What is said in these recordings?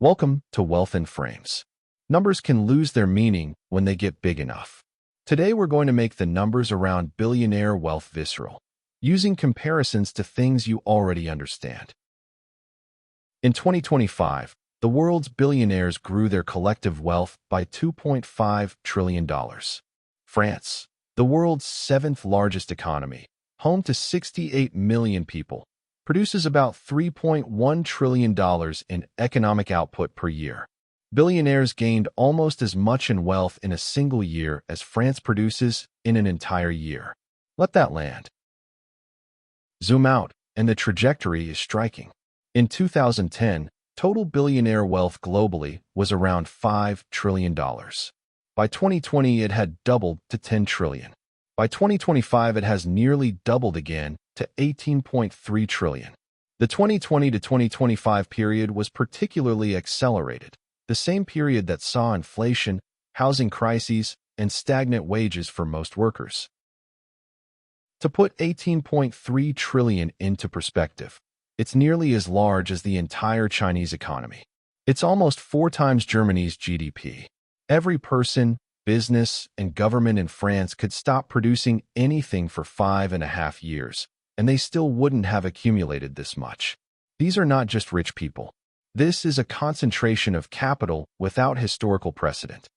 Welcome to Wealth in Frames. Numbers can lose their meaning when they get big enough. Today we're going to make the numbers around billionaire wealth visceral, using comparisons to things you already understand. In 2025, the world's billionaires grew their collective wealth by $2.5 trillion. France, the world's seventh largest economy, home to 68 million people, produces about $3.1 trillion in economic output per year. Billionaires gained almost as much in wealth in a single year as France produces in an entire year. Let that land. Zoom out, and the trajectory is striking. In 2010, total billionaire wealth globally was around $5 trillion. By 2020, it had doubled to $10 trillion. By 2025, it has nearly doubled again to $18.3 trillion. The 2020 to 2025 period was particularly accelerated, the same period that saw inflation, housing crises, and stagnant wages for most workers. To put $18.3 trillion into perspective, it's nearly as large as the entire Chinese economy. It's almost 4 times Germany's GDP. Every person, business, and government in France could stop producing anything for 5.5 years, and they still wouldn't have accumulated this much. These are not just rich people. This is a concentration of capital without historical precedent.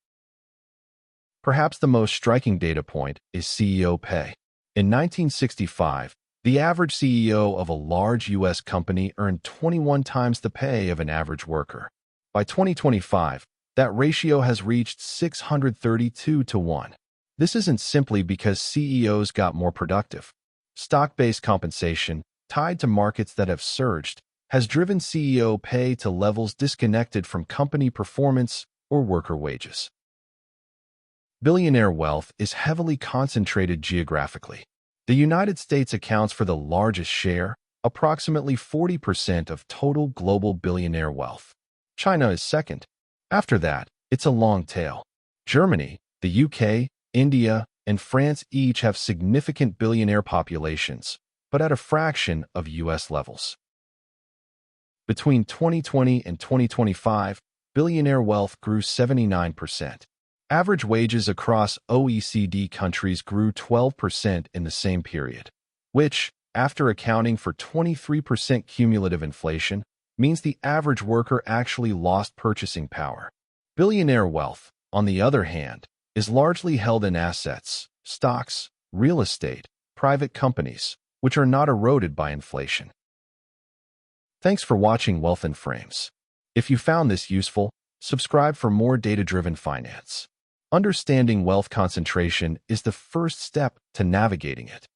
Perhaps the most striking data point is CEO pay. In 1965, the average CEO of a large U.S. company earned 21 times the pay of an average worker. By 2025, that ratio has reached 632 to 1. This isn't simply because CEOs got more productive. Stock-based compensation, tied to markets that have surged, has driven CEO pay to levels disconnected from company performance or worker wages. Billionaire wealth is heavily concentrated geographically. The United States accounts for the largest share, approximately 40% of total global billionaire wealth. China is second. After that, it's a long tail. Germany, the UK, India, and France each have significant billionaire populations, but at a fraction of U.S. levels. Between 2020 and 2025, billionaire wealth grew 79%. Average wages across OECD countries grew 12% in the same period, which, after accounting for 23% cumulative inflation, means the average worker actually lost purchasing power. Billionaire wealth, on the other hand, is largely held in assets, stocks, real estate, private companies, which are not eroded by inflation. Thanks for watching Wealth in Frames. If you found this useful, subscribe for more data-driven finance. Understanding wealth concentration is the first step to navigating it.